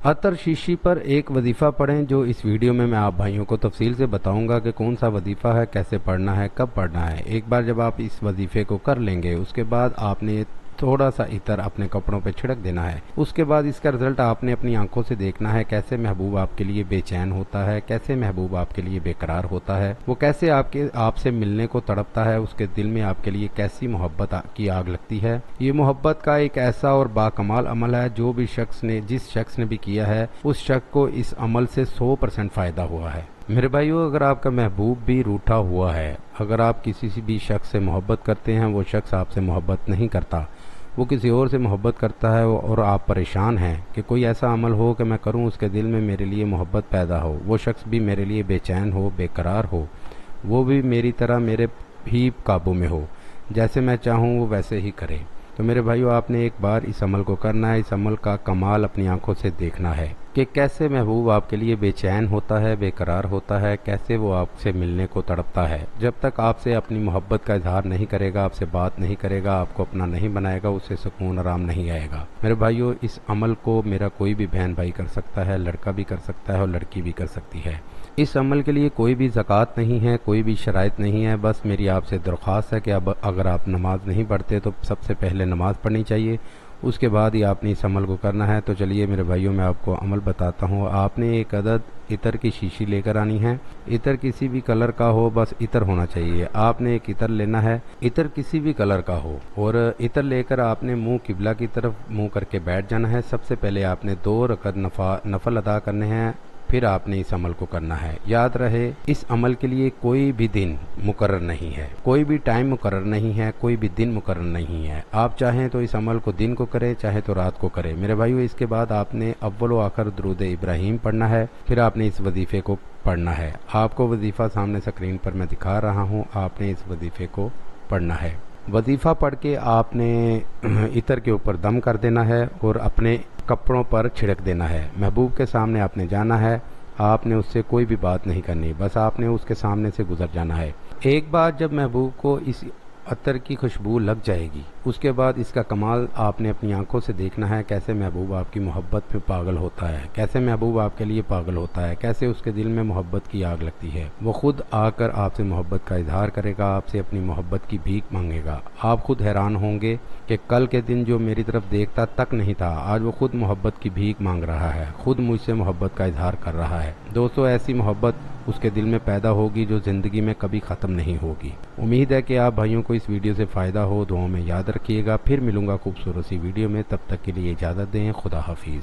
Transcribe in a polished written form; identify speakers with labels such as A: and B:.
A: अतर शीशी पर एक वजीफ़ा पढ़ें। जो इस वीडियो में मैं आप भाइयों को तफसील से बताऊंगा कि कौन सा वजीफ़ा है, कैसे पढ़ना है, कब पढ़ना है। एक बार जब आप इस वजीफ़े को कर लेंगे उसके बाद आपने थोड़ा सा इतर अपने कपड़ों पे छिड़क देना है। उसके बाद इसका रिजल्ट आपने अपनी आंखों से देखना है। कैसे महबूब आपके लिए बेचैन होता है, कैसे महबूब आपके लिए बेकरार होता है, वो कैसे आपसे मिलने को तड़पता है, उसके दिल में आपके लिए कैसी मोहब्बत की आग लगती है। ये मोहब्बत का एक ऐसा और बाकमाल अमल है जो भी जिस शख्स ने भी किया है उस शख्स को इस अमल से 100% फायदा हुआ है। मेरे भाइयों, अगर आपका महबूब भी रूठा हुआ है, अगर आप किसी भी शख्स से मोहब्बत करते हैं, वो शख्स आपसे मोहब्बत नहीं करता, वो किसी और से मोहब्बत करता है और आप परेशान हैं कि कोई ऐसा अमल हो कि मैं करूं उसके दिल में मेरे लिए मोहब्बत पैदा हो, वो शख्स भी मेरे लिए बेचैन हो, बेकरार हो, वो भी मेरी तरह मेरे ही काबू में हो, जैसे मैं चाहूं वो वैसे ही करे। तो मेरे भाइयों, आपने एक बार इस अमल को करना है। इस अमल का कमाल अपनी आंखों से देखना है कि कैसे महबूब आपके लिए बेचैन होता है, बेकरार होता है, कैसे वो आपसे मिलने को तड़पता है। जब तक आपसे अपनी मोहब्बत का इजहार नहीं करेगा, आपसे बात नहीं करेगा, आपको अपना नहीं बनाएगा, उससे सुकून आराम नहीं आएगा। मेरे भाइयों, इस अमल को मेरा कोई भी बहन भाई कर सकता है, लड़का भी कर सकता है और लड़की भी कर सकती है। इस अमल के लिए कोई भी ज़कात नहीं है, कोई भी शराइत नहीं है। बस मेरी आपसे दरख्वास्त है कि अब अगर आप नमाज नहीं पढ़ते तो सबसे पहले नमाज पढ़नी चाहिए, उसके बाद ही आपने इस अमल को करना है। तो चलिए मेरे भाइयों, मैं आपको अमल बताता हूँ। आपने एक अदद इतर की शीशी लेकर आनी है। इतर किसी भी कलर का हो, बस इतर होना चाहिए। आपने एक इतर लेना है, इतर किसी भी कलर का हो, और इतर लेकर आपने मुंह किबला की तरफ मुंह करके बैठ जाना है। सबसे पहले आपने 2 रकअत नफल अदा करने हैं, फिर आपने इस अमल को करना है। याद रहे, इस अमल के लिए कोई भी दिन मुकर्रर नहीं है, कोई भी टाइम मुकर्रर नहीं है, कोई भी दिन मुकर्रर नहीं है। आप चाहें तो इस अमल को दिन को करें, चाहे तो रात को करें। मेरे भाइयों, इसके बाद आपने अव्वल व आखिर दुरूद इब्राहिम पढ़ना है, फिर आपने इस वजीफे को पढ़ना है। आपको वजीफा सामने स्क्रीन पर मैं दिखा रहा हूँ, आपने इस वजीफे को पढ़ना है। वजीफ़ा पढ़ के आपने इतर के ऊपर दम कर देना है और अपने कपड़ों पर छिड़क देना है। महबूब के सामने आपने जाना है, आपने उससे कोई भी बात नहीं करनी, बस आपने उसके सामने से गुजर जाना है। एक बार जब महबूब को इस अतर की खुशबू लग जाएगी, उसके बाद इसका कमाल आपने अपनी आंखों से देखना है। कैसे महबूब आपकी मोहब्बत पे पागल होता है, कैसे महबूब आपके लिए पागल होता है, कैसे उसके दिल में मोहब्बत की आग लगती है। वो खुद आकर आपसे मोहब्बत का इजहार करेगा, आपसे अपनी मोहब्बत की भीख मांगेगा। आप खुद हैरान होंगे कि कल के दिन जो मेरी तरफ देखता तक नहीं था, आज वो खुद मोहब्बत की भीख मांग रहा है, खुद मुझसे मोहब्बत का इजहार कर रहा है। दोस्तों, ऐसी मोहब्बत उसके दिल में पैदा होगी जो ज़िंदगी में कभी ख़त्म नहीं होगी। उम्मीद है कि आप भाइयों को इस वीडियो से फ़ायदा हो। दुआओं में याद रखिएगा। फिर मिलूंगा खूबसूरत सी वीडियो में, तब तक के लिए इजाज़त दें। खुदा हाफिज़।